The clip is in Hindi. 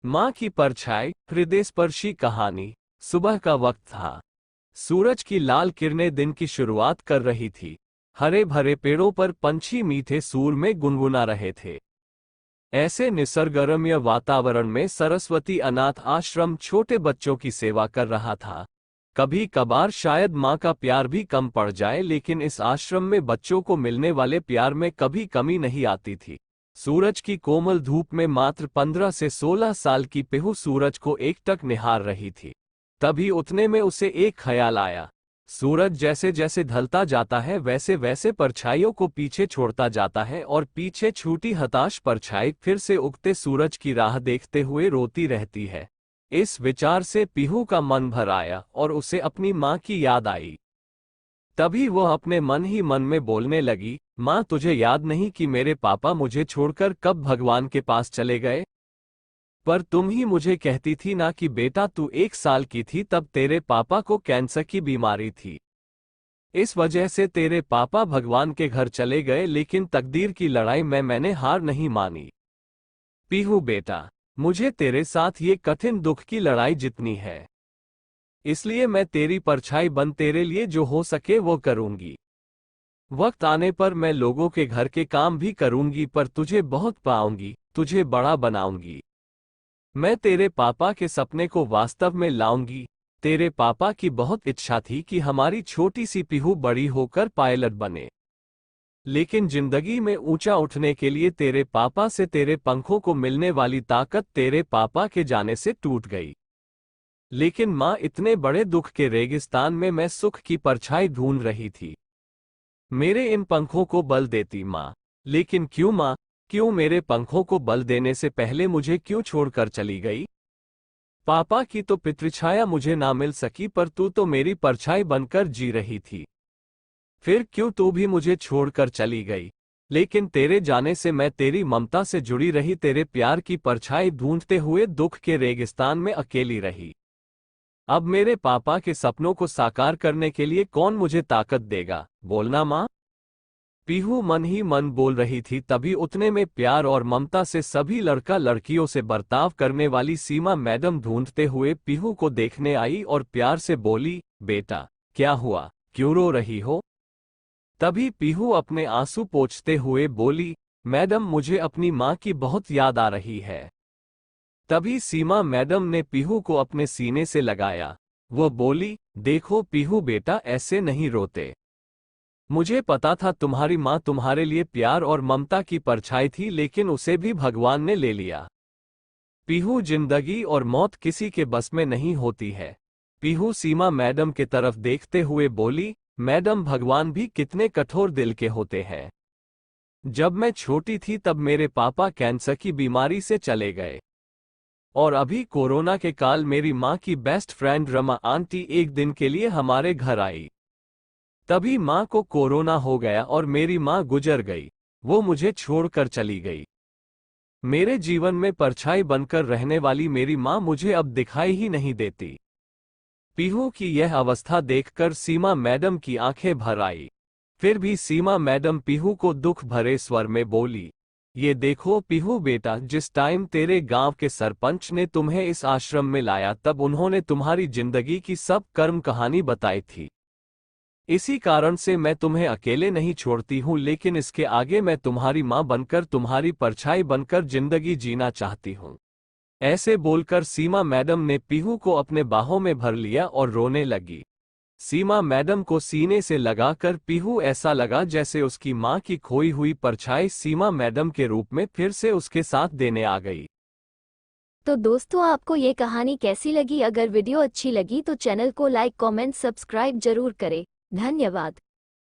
माँ की परछाई, हृदयस्पर्शी कहानी। सुबह का वक्त था। सूरज की लाल किरणें दिन की शुरुआत कर रही थी। हरे भरे पेड़ों पर पंछी मीठे सूर में गुनगुना रहे थे। ऐसे निसर्गरम्य वातावरण में सरस्वती अनाथ आश्रम छोटे बच्चों की सेवा कर रहा था। कभी कभार शायद माँ का प्यार भी कम पड़ जाए, लेकिन इस आश्रम में बच्चों को मिलने वाले प्यार में कभी कमी नहीं आती थी। सूरज की कोमल धूप में मात्र 15 से 16 साल की पीहू सूरज को एकटक निहार रही थी। तभी उतने में उसे एक ख्याल आया। सूरज जैसे जैसे ढलता जाता है वैसे वैसे परछाइयों को पीछे छोड़ता जाता है, और पीछे छूटी हताश परछाई फिर से उगते सूरज की राह देखते हुए रोती रहती है। इस विचार से पीहू का मन भर आया और उसे अपनी माँ की याद आई। तभी वह अपने मन ही मन में बोलने लगी, माँ तुझे याद नहीं कि मेरे पापा मुझे छोड़कर कब भगवान के पास चले गए? पर तुम ही मुझे कहती थी ना कि बेटा तू 1 साल की थी तब तेरे पापा को कैंसर की बीमारी थी। इस वजह से तेरे पापा भगवान के घर चले गए, लेकिन तकदीर की लड़ाई में मैंने हार नहीं मानी। पीहू बेटा, मुझे तेरे साथ ये कठिन दुख की लड़ाई जीतनी है। इसलिए मैं तेरी परछाई बन तेरे लिए जो हो सके वो करूंगी। वक्त आने पर मैं लोगों के घर के काम भी करूंगी, पर तुझे बहुत पाऊंगी, तुझे बड़ा बनाऊंगी। मैं तेरे पापा के सपने को वास्तव में लाऊंगी। तेरे पापा की बहुत इच्छा थी कि हमारी छोटी सी पीहू बड़ी होकर पायलट बने। लेकिन जिंदगी में ऊंचा उठने के लिए तेरे पापा से तेरे पंखों को मिलने वाली ताकत तेरे पापा के जाने से टूट गई। लेकिन माँ, इतने बड़े दुख के रेगिस्तान में मैं सुख की परछाई ढूंढ रही थी। मेरे इन पंखों को बल देती माँ। लेकिन क्यों माँ, क्यों मेरे पंखों को बल देने से पहले मुझे क्यों छोड़कर चली गई? पापा की तो पितृछाया मुझे ना मिल सकी, पर तू तो मेरी परछाई बनकर जी रही थी। फिर क्यों तू भी मुझे छोड़कर चली गई? लेकिन तेरे जाने से मैं तेरी ममता से जुड़ी रही तेरे प्यार की परछाई ढूंढते हुए दुख के रेगिस्तान में अकेली रही। अब मेरे पापा के सपनों को साकार करने के लिए कौन मुझे ताकत देगा? बोलना माँ। पीहू मन ही मन बोल रही थी। तभी उतने में प्यार और ममता से सभी लड़का लड़कियों से बर्ताव करने वाली सीमा मैडम ढूंढते हुए पीहू को देखने आई और प्यार से बोली, बेटा क्या हुआ, क्यों रो रही हो? तभी पीहू अपने आंसू पोंछते हुए बोली, मैडम मुझे अपनी माँ की बहुत याद आ रही है। तभी सीमा मैडम ने पीहू को अपने सीने से लगाया। वो बोली, देखो पीहू बेटा, ऐसे नहीं रोते। मुझे पता था तुम्हारी माँ तुम्हारे लिए प्यार और ममता की परछाई थी, लेकिन उसे भी भगवान ने ले लिया। पीहू, जिंदगी और मौत किसी के बस में नहीं होती है। पीहू सीमा मैडम के तरफ देखते हुए बोली, मैडम भगवान भी कितने कठोर दिल के होते हैं। जब मैं छोटी थी तब मेरे पापा कैंसर की बीमारी से चले गए, और अभी कोरोना के काल मेरी माँ की बेस्ट फ्रेंड रमा आंटी एक दिन के लिए हमारे घर आई। तभी माँ को कोरोना हो गया और मेरी माँ गुजर गई। वो मुझे छोड़कर चली गई। मेरे जीवन में परछाई बनकर रहने वाली मेरी माँ मुझे अब दिखाई ही नहीं देती। पीहू की यह अवस्था देखकर सीमा मैडम की आंखें भर आई। फिर भी सीमा मैडम पीहू को दुख भरे स्वर में बोली, ये देखो पीहू बेटा, जिस टाइम तेरे गांव के सरपंच ने तुम्हें इस आश्रम में लाया तब उन्होंने तुम्हारी जिंदगी की सब कर्म कहानी बताई थी। इसी कारण से मैं तुम्हें अकेले नहीं छोड़ती हूँ, लेकिन इसके आगे मैं तुम्हारी माँ बनकर, तुम्हारी परछाई बनकर जिंदगी जीना चाहती हूँ। ऐसे बोलकर सीमा मैडम ने पीहू को अपने बाहों में भर लिया और रोने लगी। सीमा मैडम को सीने से लगाकर पीहू ऐसा लगा जैसे उसकी माँ की खोई हुई परछाई सीमा मैडम के रूप में फिर से उसके साथ देने आ गई। तो दोस्तों, आपको ये कहानी कैसी लगी? अगर वीडियो अच्छी लगी तो चैनल को लाइक, कमेंट, सब्सक्राइब जरूर करें। धन्यवाद।